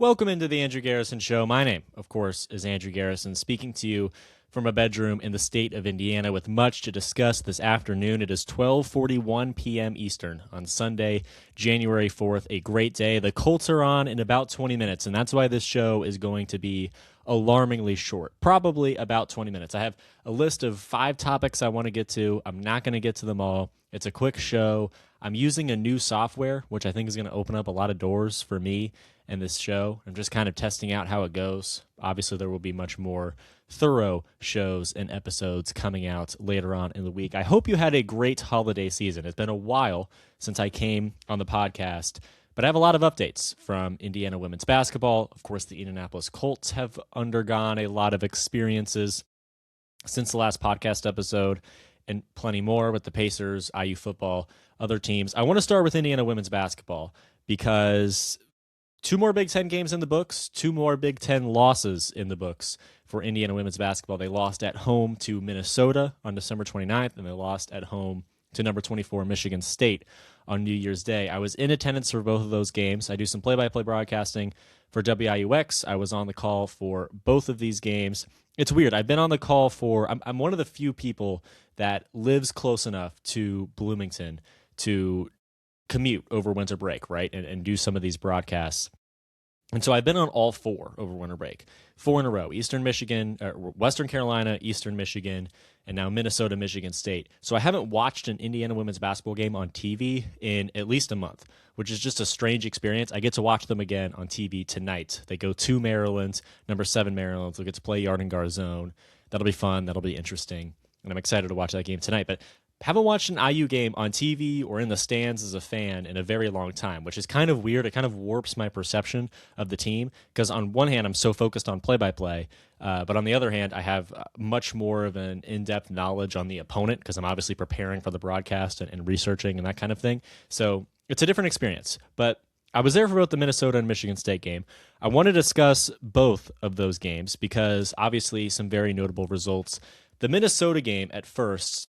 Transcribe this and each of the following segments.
Welcome into the Andrew Garrison Show. My name, of course, is Andrew Garrison, speaking to you from a bedroom in the state of Indiana with much to discuss this afternoon. It is 12:41 p.m. Eastern on Sunday, January 4th, a great day. The Colts are on in about 20 minutes, and that's why this show is going to be alarmingly short, probably about 20 minutes. I have a list of 5 topics I want to get to. I'm not going to get to them all. It's a quick show. I'm using a new software, which I think is going to open up a lot of doors for me and this show. I'm just kind of testing out how it goes. Obviously, there will be much more thorough shows and episodes coming out later on in the week. I hope you had a great holiday season. It's been a while since I came on the podcast, but I have a lot of updates from Indiana women's basketball. Of course, the Indianapolis Colts have undergone a lot of experiences since the last podcast episode, and plenty more with the Pacers, IU football, other teams. I want to start with Indiana women's basketball because 2 more Big Ten games in the books, 2 more Big Ten losses in the books for Indiana women's basketball. They lost at home to Minnesota on December 29th, and they lost at home to number 24 Michigan State on New Year's Day. I was in attendance for both of those games. I do some play-by-play broadcasting for WIUX. I was on the call for both of these games. It's weird. I've been on the call for, I'm one of the few people that lives close enough to Bloomington to commute over winter break, right, and do some of these broadcasts. And so I've been on all 4 over winter break, 4 in a row: Eastern Michigan, Western Carolina, Eastern Michigan, and now Minnesota, Michigan State. So I haven't watched an Indiana women's basketball game on TV in at least a month, which is just a strange experience. I get to watch them again on TV tonight. They go to Maryland, number 7 Maryland. They'll get to play Yarden Garzone. That'll be fun. That'll be interesting. And I'm excited to watch that game tonight. But haven't watched an IU game on TV or in the stands as a fan in a very long time, which is kind of weird. It kind of warps my perception of the team because on one hand, I'm so focused on play-by-play, but on the other hand, I have much more of an in-depth knowledge on the opponent because I'm obviously preparing for the broadcast and researching and that kind of thing. So it's a different experience, but I was there for both the Minnesota and Michigan State game. I want to discuss both of those games because obviously some very notable results. The Minnesota game at first,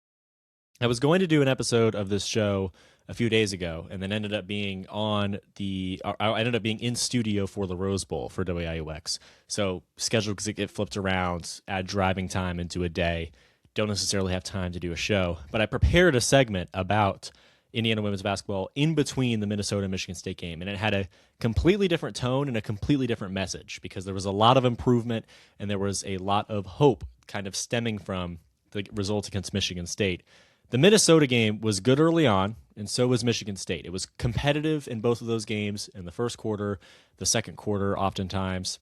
I was going to do an episode of this show a few days ago, and then ended up being I ended up being in studio for the Rose Bowl for WIUX. So schedules get flipped around, add driving time into a day. Don't necessarily have time to do a show, but I prepared a segment about Indiana women's basketball in between the Minnesota and Michigan State game, and it had a completely different tone and a completely different message because there was a lot of improvement and there was a lot of hope kind of stemming from the results against Michigan State. The Minnesota game was good early on, and so was Michigan State. It was competitive in both of those games in the first quarter, the second quarter oftentimes.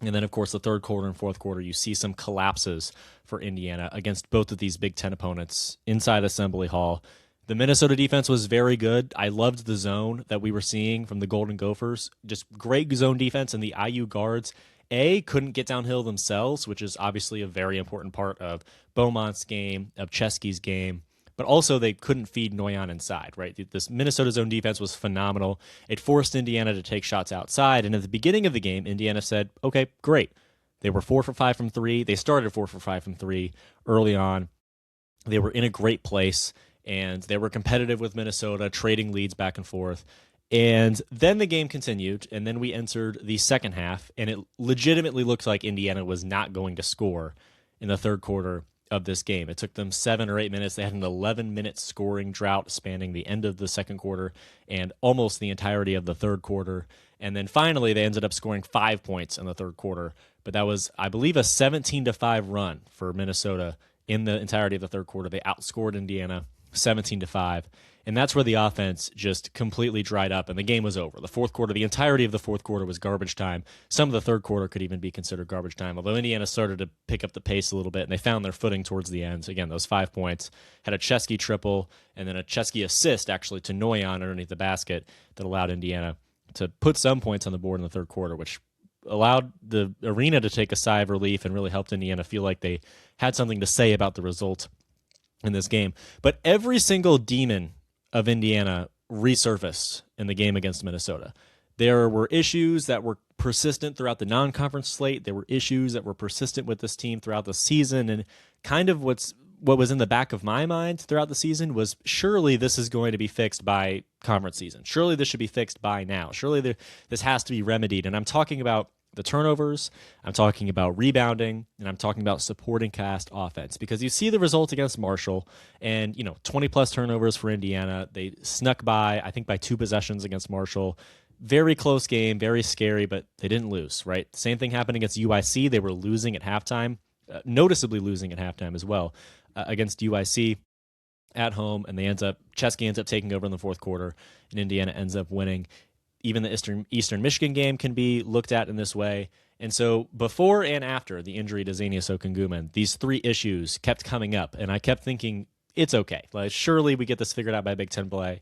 And then, of course, the third quarter and fourth quarter, you see some collapses for Indiana against both of these Big Ten opponents inside Assembly Hall. The Minnesota defense was very good. I loved the zone that we were seeing from the Golden Gophers. Just great zone defense, and the IU guards couldn't get downhill themselves, which is obviously a very important part of Beaumont's game, of Chesky's game, but also they couldn't feed Noyan inside, right? This Minnesota zone defense was phenomenal. It forced Indiana to take shots outside, and at the beginning of the game, Indiana said, okay, great. They were 4 for 5 from 3. They started 4 for 5 from 3 early on. They were in a great place, and they were competitive with Minnesota, trading leads back and forth. And then the game continued, and then we entered the second half, and it legitimately looked like Indiana was not going to score in the third quarter of this game. It took them 7 or 8 minutes. They had an 11-minute scoring drought spanning the end of the second quarter and almost the entirety of the third quarter. And then finally, they ended up scoring 5 points in the third quarter. But that was, I believe, a 17-5 run for Minnesota in the entirety of the third quarter. They outscored Indiana 17-5. And that's where the offense just completely dried up, and the game was over. The fourth quarter, the entirety of the fourth quarter was garbage time. Some of the third quarter could even be considered garbage time, although Indiana started to pick up the pace a little bit, and they found their footing towards the end. Again, those 5 points, had a Chesky triple, and then a Chesky assist, actually, to Noyan underneath the basket that allowed Indiana to put some points on the board in the third quarter, which allowed the arena to take a sigh of relief and really helped Indiana feel like they had something to say about the result in this game. But every single demon of Indiana resurfaced in the game against Minnesota. There were issues that were persistent throughout the non-conference slate. There were issues that were persistent with this team throughout the season. And kind of what's what was in the back of my mind throughout the season was surely this is going to be fixed by conference season. Surely this should be fixed by now. Surely this has to be remedied. And I'm talking about the turnovers, I'm talking about rebounding, and I'm talking about supporting cast offense, because you see the result against Marshall and, 20 plus turnovers for Indiana. They snuck by, I think by 2 possessions against Marshall. Very close game, very scary, but they didn't lose, right? Same thing happened against UIC. They were losing at halftime, noticeably losing at halftime as well against UIC at home, and Chesky ends up taking over in the fourth quarter, and Indiana ends up winning. Even the Eastern Michigan game can be looked at in this way. And so before and after the injury to Zanius Okungumen, these 3 issues kept coming up, and I kept thinking, it's okay. Like, surely we get this figured out by Big Ten play.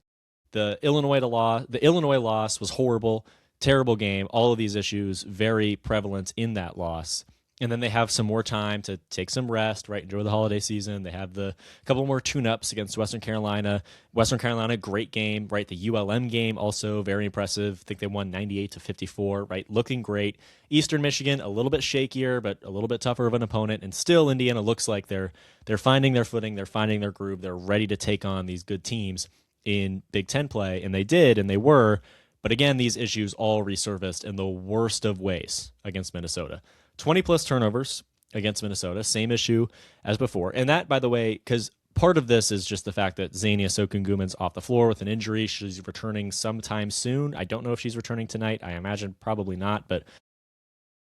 The Illinois loss was horrible, terrible game. All of these issues very prevalent in that loss. And then they have some more time to take some rest, right? Enjoy the holiday season. They have the couple more tune-ups against Western Carolina. Western Carolina, great game, right? The ULM game, also very impressive. I think they won 98-54, right? Looking great. Eastern Michigan, a little bit shakier, but a little bit tougher of an opponent. And still, Indiana looks like they're finding their footing. They're finding their groove. They're ready to take on these good teams in Big Ten play. And they did, and they were. But again, these issues all resurfaced in the worst of ways against Minnesota. 20-plus turnovers against Minnesota, same issue as before. And that, by the way, because part of this is just the fact that Zanius Okungumen's off the floor with an injury. She's returning sometime soon. I don't know if she's returning tonight. I imagine probably not, but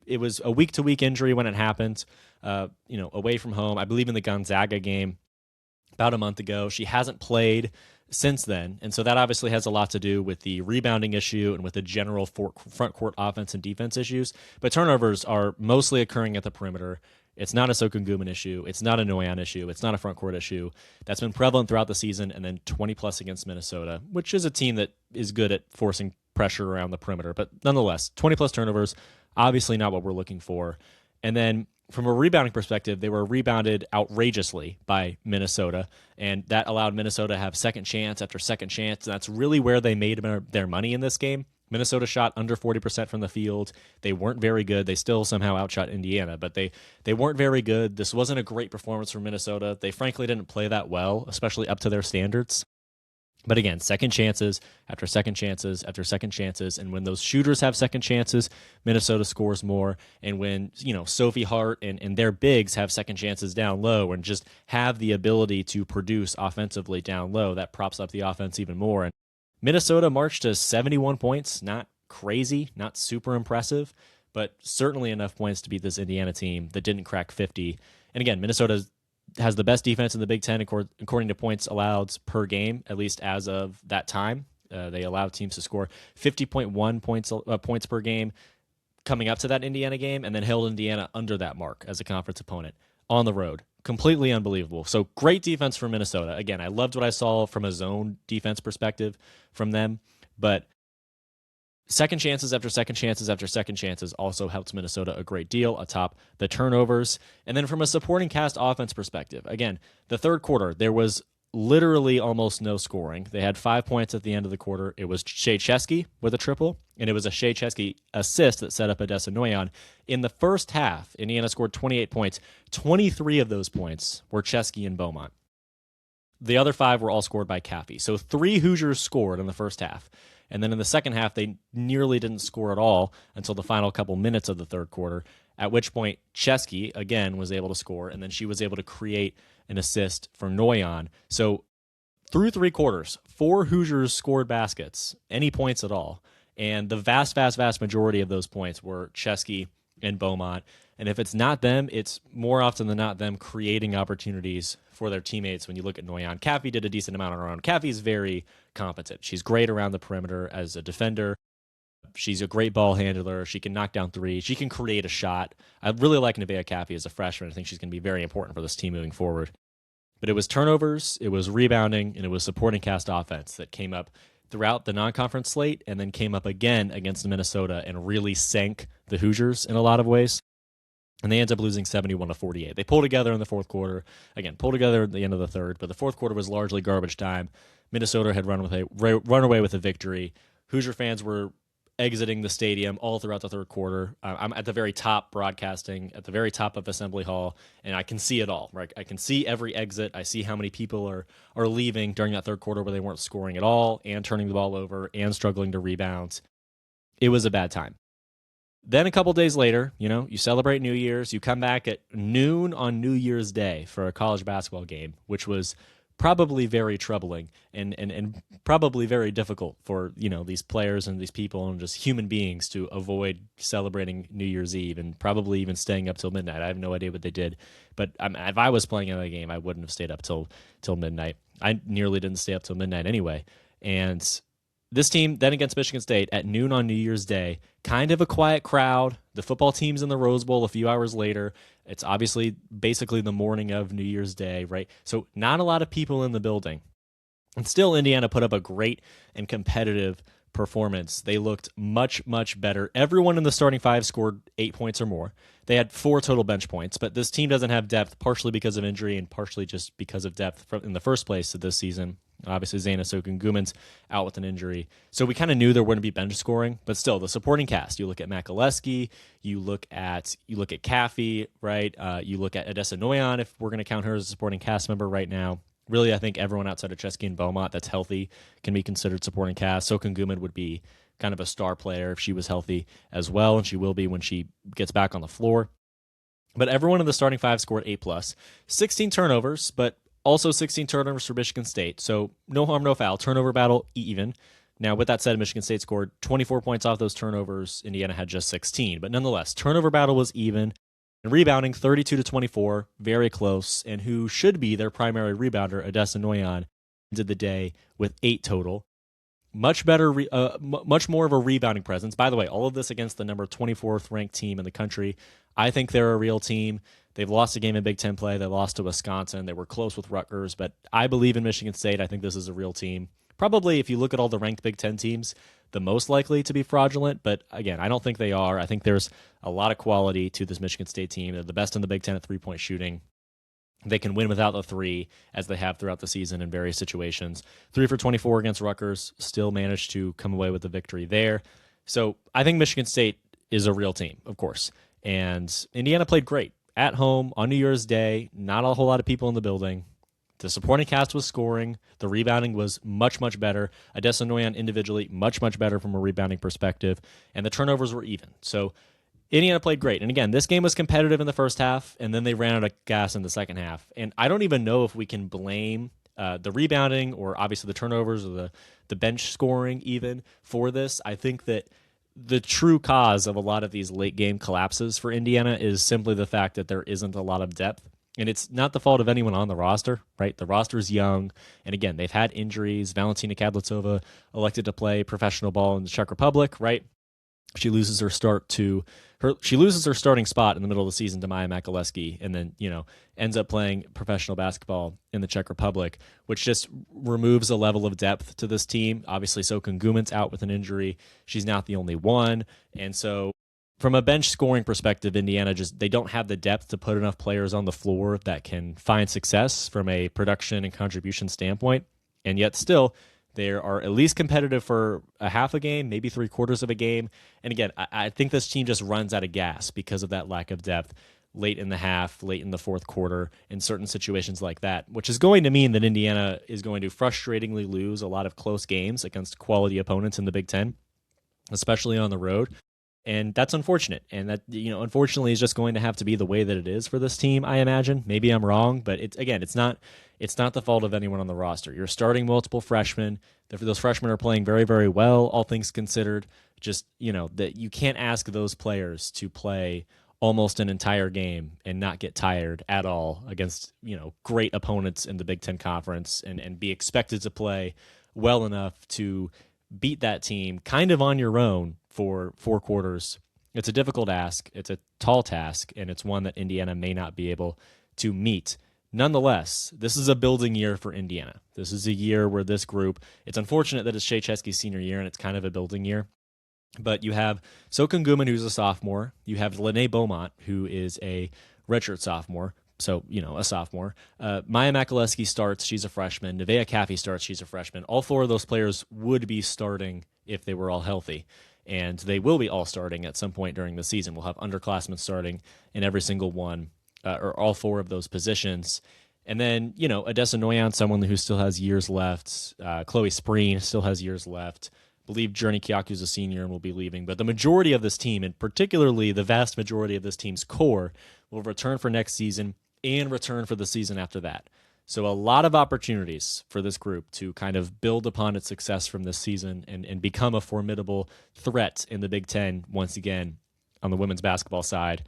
it was a week-to-week injury when it happened, away from home. I believe in the Gonzaga game about a month ago. She hasn't played since then, and so that obviously has a lot to do with the rebounding issue and with the general front court offense and defense issues. But turnovers are mostly occurring at the perimeter. It's not a Okungumen issue. It's not a Noyan issue. It's not a front court issue. That's been prevalent throughout the season, and then 20-plus against Minnesota, which is a team that is good at forcing pressure around the perimeter. But nonetheless, 20-plus turnovers, obviously not what we're looking for. And then from a rebounding perspective, they were rebounded outrageously by Minnesota, and that allowed Minnesota to have second chance after second chance, and that's really where they made their money in this game. Minnesota shot under 40% from the field. They weren't very good. They still somehow outshot Indiana, but they weren't very good. This wasn't a great performance from Minnesota. They frankly didn't play that well, especially up to their standards. But again, second chances after second chances after second chances. And when those shooters have second chances, Minnesota scores more. And when, Sophie Hart and their bigs have second chances down low and just have the ability to produce offensively down low, that props up the offense even more. And Minnesota marched to 71 points. Not crazy, not super impressive, but certainly enough points to beat this Indiana team that didn't crack 50. And again, Minnesota has the best defense in the Big Ten according to points allowed per game, at least as of that time. They allowed teams to score 50.1 points per game coming up to that Indiana game, and then held Indiana under that mark as a conference opponent on the road. Completely unbelievable. So great defense for Minnesota. Again, I loved what I saw from a zone defense perspective from them, but second chances after second chances after second chances also helped Minnesota a great deal atop the turnovers. And then from a supporting cast offense perspective, again, the third quarter, there was literally almost no scoring. They had 5 points at the end of the quarter. It was Shea Chesky with a triple, and it was a Shea Chesky assist that set up Odessa Noyan. In the first half, Indiana scored 28 points. 23 of those points were Chesky and Beaumont. The other 5 were all scored by Caffey. So 3 Hoosiers scored in the first half. And then in the second half, they nearly didn't score at all until the final couple minutes of the third quarter, at which point Chesky, again, was able to score, and then she was able to create an assist for Noyan. So through 3 quarters, 4 Hoosiers scored baskets, any points at all, and the vast majority of those points were Chesky and Beaumont. And if it's not them, it's more often than not them creating opportunities for their teammates. When you look at Noyan, Caffey did a decent amount on her own. Caffey's very competent. She's great around the perimeter as a defender. She's a great ball handler. She can knock down threes. She can create a shot. I really like Nevaeh Caffey as a freshman. I think she's going to be very important for this team moving forward. But it was turnovers, it was rebounding, and it was supporting cast offense that came up throughout the non-conference slate and then came up again against Minnesota and really sank the Hoosiers in a lot of ways. And they ended up losing 71-48. They pulled together in the fourth quarter. Again, pulled together at the end of the third, but the fourth quarter was largely garbage time. Minnesota had run away with a victory. Hoosier fans were exiting the stadium all throughout the third quarter. I'm at the very top broadcasting, at the very top of Assembly Hall, and I can see it all. Right, I can see every exit. I see how many people are leaving during that third quarter where they weren't scoring at all and turning the ball over and struggling to rebound. It was a bad time. Then a couple days later, you celebrate New Year's. You come back at noon on New Year's Day for a college basketball game, which was probably very troubling and probably very difficult for these players and these people and just human beings to avoid celebrating New Year's Eve and probably even staying up till midnight. I have no idea what they did, but if I was playing in that game, I wouldn't have stayed up till midnight. I nearly didn't stay up till midnight anyway, and this team then against Michigan State at noon on New Year's Day, kind of a quiet crowd. The football team's in the Rose Bowl a few hours later. It's obviously basically the morning of New Year's Day, right? So not a lot of people in the building. And still, Indiana put up a great and competitive performance. They looked much, much better. Everyone in the starting five scored 8 points or more. They had 4 total bench points, but this team doesn't have depth, partially because of injury and partially just because of depth in the first place of this season. Obviously, Zanas Okungumens out with an injury. So we kind of knew there wouldn't be bench scoring, but still, the supporting cast. You look at Makaleski, you look at Caffey, right? You look at Odessa Noyan, if we're going to count her as a supporting cast member right now. Really, I think everyone outside of Chesky and Beaumont that's healthy can be considered supporting cast. Sokungumen would be kind of a star player if she was healthy as well, and she will be when she gets back on the floor. But everyone in the starting five scored 8+. 16 turnovers, but also 16 turnovers for Michigan State. So no harm, no foul. Turnover battle even. Now, with that said, Michigan State scored 24 points off those turnovers. Indiana had just 16. But nonetheless, turnover battle was even. And rebounding 32-24, very close. And who should be their primary rebounder, Odessa Noyan, ended the day with 8 total. Much better, much more of a rebounding presence. By the way, all of this against the number 24th ranked team in the country. I think they're a real team. They've lost a game in Big Ten play. They lost to Wisconsin. They were close with Rutgers, but I believe in Michigan State. I think this is a real team. Probably, if you look at all the ranked Big Ten teams, the most likely to be fraudulent. But again, I don't think they are. I think there's a lot of quality to this Michigan State team. They're the best in the Big Ten at three-point shooting. They can win without the three, as they have throughout the season in various situations. 3 for 24 against Rutgers, still managed to come away with the victory there. So I think Michigan State is a real team, of course. And Indiana played great. At home, on New Year's Day, not a whole lot of people in the building. The supporting cast was scoring. The rebounding was much, much better. Odessa Noyan individually, much, much better from a rebounding perspective. And the turnovers were even. So Indiana played great. And again, this game was competitive in the first half, and then they ran out of gas in the second half. And I don't even know if we can blame the rebounding or obviously the turnovers or the bench scoring even for this. I think that the true cause of a lot of these late game collapses for Indiana is simply the fact that there isn't a lot of depth. And it's not the fault of anyone on the roster, right? The roster's young. And again, they've had injuries. Valentina Kadletsova elected to play professional ball in the Czech Republic, right? She loses her starting spot in the middle of the season to Maya Makaleski, and then ends up playing professional basketball in the Czech Republic, which just removes a level of depth to this team. Obviously, Sokungumen's out with an injury; she's not the only one, and so from a bench scoring perspective, Indiana they don't have the depth to put enough players on the floor that can find success from a production and contribution standpoint, and yet still. They are at least competitive for a half a game, maybe 3/4 of a game. And again, I think this team just runs out of gas because of that lack of depth late in the half, late in the fourth quarter, in certain situations like that, which is going to mean that Indiana is going to frustratingly lose a lot of close games against quality opponents in the Big Ten, especially on the road. And that's unfortunate. And that, unfortunately is just going to have to be the way that it is for this team, I imagine. Maybe I'm wrong, but it's not the fault of anyone on the roster. You're starting multiple freshmen. Those freshmen are playing very, very well, all things considered. Just, that you can't ask those players to play almost an entire game and not get tired at all against, great opponents in the Big Ten Conference and be expected to play well enough to beat that team kind of on your own for 4 quarters. It's a difficult ask. It's a tall task, and it's one that Indiana may not be able to meet. Nonetheless, this is a building year for Indiana. This is a year where this group, it's unfortunate that it's Shea Chesky's senior year, and it's kind of a building year. But you have Sokungumen, who's a sophomore. You have Lene Beaumont, who is a redshirt sophomore. So, a sophomore. Maya Makaleski starts. She's a freshman. Nevaeh Caffey starts. She's a freshman. All 4 of those players would be starting if they were all healthy. and they will be all starting at some point during the season. We'll have underclassmen starting in every single one, or all four of those positions. And then, Odessa Noyan, someone who still has years left. Chloe Spreen still has years left. I believe Journey Kyaku is a senior and will be leaving. But the majority of this team, and particularly the vast majority of this team's core, will return for next season and return for the season after that. So a lot of opportunities for this group to kind of build upon its success from this season and become a formidable threat in the Big Ten once again on the women's basketball side.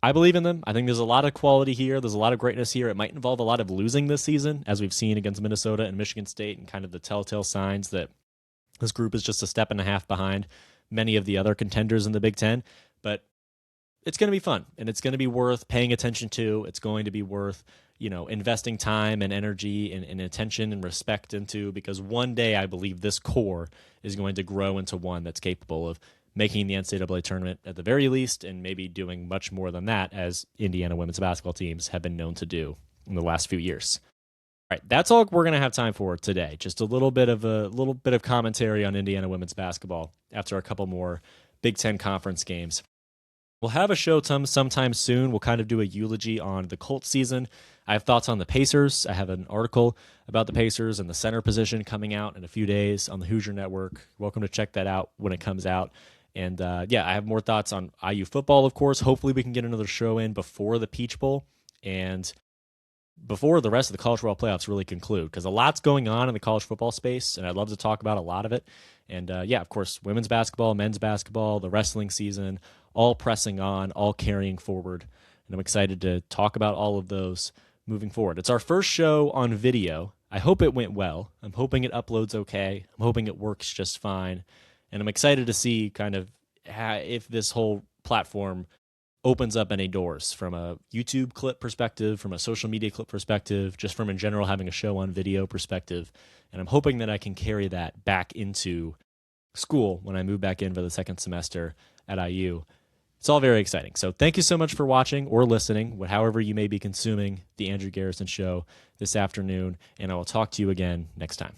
I believe in them. I think there's a lot of quality here. There's a lot of greatness here. It might involve a lot of losing this season, as we've seen against Minnesota and Michigan State, and kind of the telltale signs that this group is just a step and a half behind many of the other contenders in the Big Ten. But it's going to be fun, and it's going to be worth paying attention to. It's going to be worth investing time and energy and attention and respect into, because one day I believe this core is going to grow into one that's capable of making the NCAA tournament at the very least, and maybe doing much more than that, as Indiana women's basketball teams have been known to do in the last few years. All right, that's all we're going to have time for today. Just a little bit of commentary on Indiana women's basketball after a couple more Big Ten conference games. We'll have a show sometime soon. We'll kind of do a eulogy on the Colts season. I have thoughts on the Pacers. I have an article about the Pacers and the center position coming out in a few days on the Hoosier Network. Welcome to check that out when it comes out. And I have more thoughts on IU football, of course. Hopefully we can get another show in before the Peach Bowl and before the rest of the college football playoffs really conclude, because a lot's going on in the college football space, and I'd love to talk about a lot of it. And of course, women's basketball, men's basketball, the wrestling season, all pressing on, all carrying forward. And I'm excited to talk about all of those moving forward. It's our first show on video. I hope it went well. I'm hoping it uploads okay. I'm hoping it works just fine. And I'm excited to see kind of if this whole platform opens up any doors from a YouTube clip perspective, from a social media clip perspective, just from in general having a show on video perspective. And I'm hoping that I can carry that back into school when I move back in for the second semester at IU. It's all very exciting. So thank you so much for watching or listening, however you may be consuming the Andrew Garrison Show this afternoon, and I will talk to you again next time.